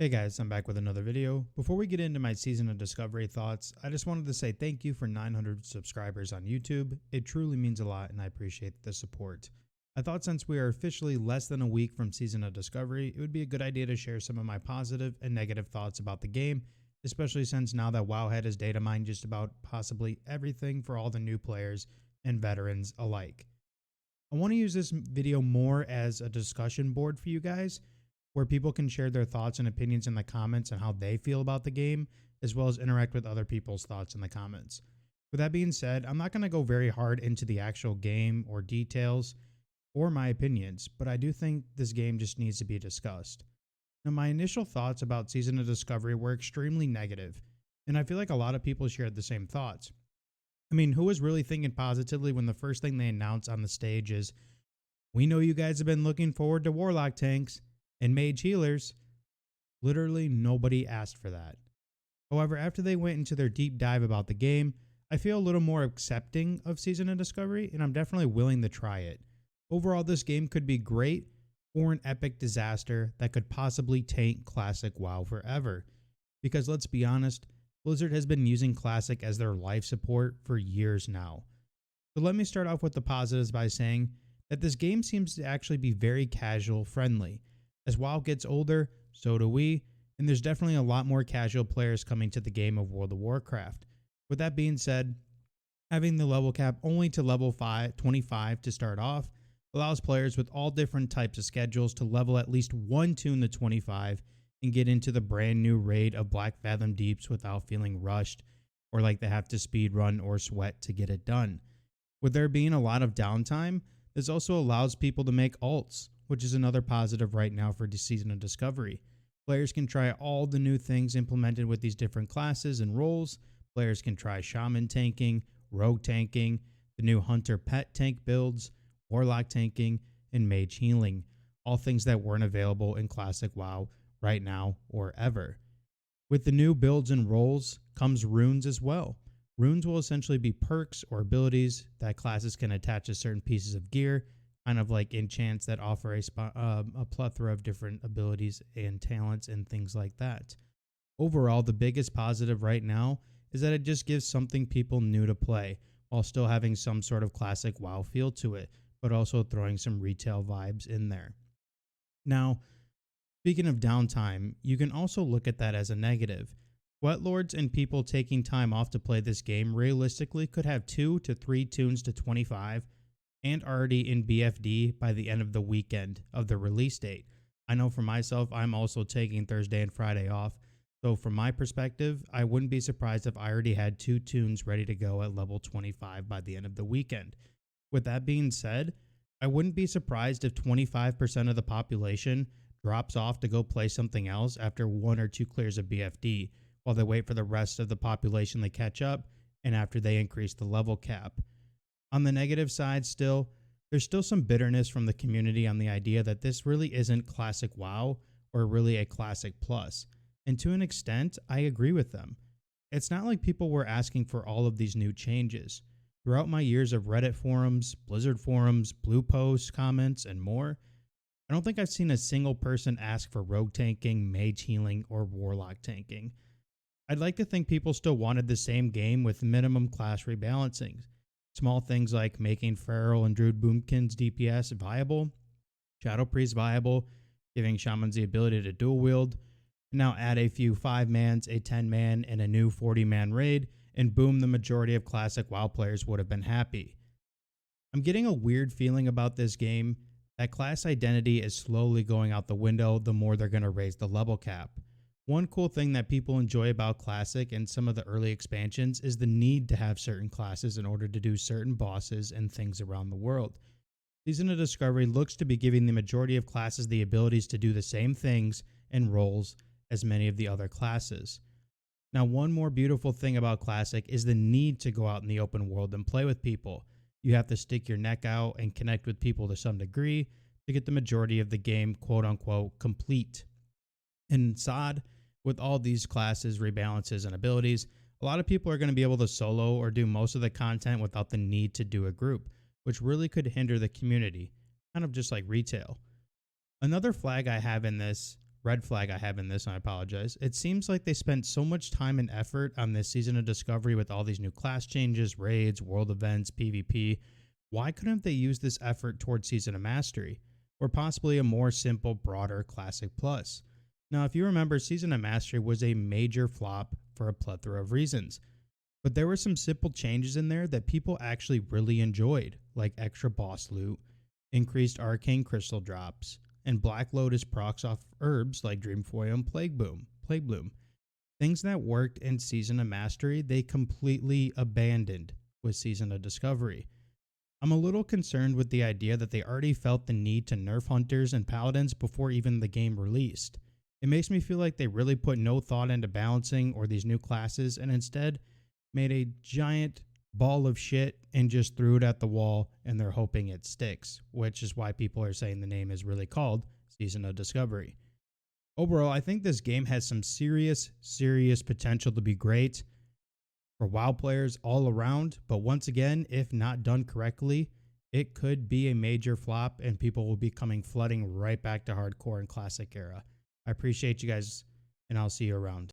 Hey guys, I'm back with another video. Before we get into my Season of Discovery thoughts, I just wanted to say thank you for 900 subscribers on YouTube. It truly means a lot and I appreciate the support. I thought since we are officially less than a week from Season of Discovery, it would be a good idea to share some of my positive and negative thoughts about the game, especially since now that Wowhead has data mined just about possibly everything for all the new players and veterans alike. I want to use this video more as a discussion board for you guys, where people can share their thoughts and opinions in the comments and how they feel about the game, as well as interact with other people's thoughts in the comments. With that being said, I'm not going to go very hard into the actual game or details or my opinions, but I do think this game just needs to be discussed. Now, my initial thoughts about Season of Discovery were extremely negative, and I feel like a lot of people shared the same thoughts. I mean, who was really thinking positively when the first thing they announce on the stage is, "We know you guys have been looking forward to Warlock tanks and mage healers"? Literally nobody asked for that. However, after they went into their deep dive about the game, I feel a little more accepting of Season of Discovery, and I'm definitely willing to try it. Overall, this game could be great or an epic disaster that could possibly taint Classic WoW forever. Because let's be honest, Blizzard has been using Classic as their life support for years now. So let me start off with the positives by saying that this game seems to actually be very casual friendly. As WoW gets older, so do we, and there's definitely a lot more casual players coming to the game of World of Warcraft. With that being said, having the level cap only to level 25 to start off allows players with all different types of schedules to level at least one tune to 25 and get into the brand new raid of Black Fathom Deeps without feeling rushed or like they have to speed run or sweat to get it done. With there being a lot of downtime, this also allows people to make alts, which is another positive right now for the Season of Discovery. Players can try all the new things implemented with these different classes and roles. Players can try Shaman tanking, Rogue tanking, the new Hunter Pet tank builds, Warlock tanking, and Mage healing, all things that weren't available in Classic WoW right now or ever. With the new builds and roles comes runes as well. Runes will essentially be perks or abilities that classes can attach to certain pieces of gear, kind of like enchants that offer a plethora of different abilities and talents and things like that. Overall, the biggest positive right now is that it just gives something people new to play while still having some sort of Classic WoW feel to it, but also throwing some retail vibes in there. Now, speaking of downtime, you can also look at that as a negative. Sweatlords and people taking time off to play this game realistically could have 2 to 3 tunes to 25 and already in BFD by the end of the weekend of the release date. I know for myself, I'm also taking Thursday and Friday off, so from my perspective, I wouldn't be surprised if I already had 2 tunes ready to go at level 25 by the end of the weekend. With that being said, I wouldn't be surprised if 25% of the population drops off to go play something else after 1 or 2 clears of BFD, while they wait for the rest of the population to catch up and after they increase the level cap. On the negative side still, there's still some bitterness from the community on the idea that this really isn't Classic WoW or really a Classic Plus. And to an extent, I agree with them. It's not like people were asking for all of these new changes. Throughout my years of Reddit forums, Blizzard forums, Blue Post comments, and more, I don't think I've seen a single person ask for rogue tanking, mage healing, or warlock tanking. I'd like to think people still wanted the same game with minimum class rebalancing. Small things like making Feral and Druid Boomkin's DPS viable, Shadow Priest viable, giving Shamans the ability to dual wield, and now add a few 5-mans, a 10-man, and a new 40-man raid, and boom, the majority of Classic WoW players would have been happy. I'm getting a weird feeling about this game that class identity is slowly going out the window the more they're going to raise the level cap. One cool thing that people enjoy about Classic and some of the early expansions is the need to have certain classes in order to do certain bosses and things around the world. Season of Discovery looks to be giving the majority of classes the abilities to do the same things and roles as many of the other classes. Now, one more beautiful thing about Classic is the need to go out in the open world and play with people. You have to stick your neck out and connect with people to some degree to get the majority of the game quote-unquote complete. In SOD, with all these classes, rebalances, and abilities, a lot of people are going to be able to solo or do most of the content without the need to do a group, which really could hinder the community, kind of just like retail. Another flag I have in this red flag I have in this, and I apologize. It seems like they spent so much time and effort on this season of Discovery with all these new class changes, raids, world events, PvP. Why couldn't they use this effort towards Season of Mastery? Or possibly a more simple, broader Classic Plus? Now, if you remember, Season of Mastery was a major flop for a plethora of reasons. But there were some simple changes in there that people actually really enjoyed, like extra boss loot, increased arcane crystal drops, and Black Lotus procs off herbs like Dreamfoil and Plague Bloom. Things that worked in Season of Mastery, they completely abandoned with Season of Discovery. I'm a little concerned with the idea that they already felt the need to nerf hunters and paladins before even the game released. It makes me feel like they really put no thought into balancing or these new classes and instead made a giant ball of shit and just threw it at the wall and they're hoping it sticks, which is why people are saying the name is really called Season of Discovery. Overall, I think this game has some serious potential to be great for WoW players all around, but once again, if not done correctly, it could be a major flop and people will be coming flooding right back to hardcore and classic era. I appreciate you guys, and I'll see you around.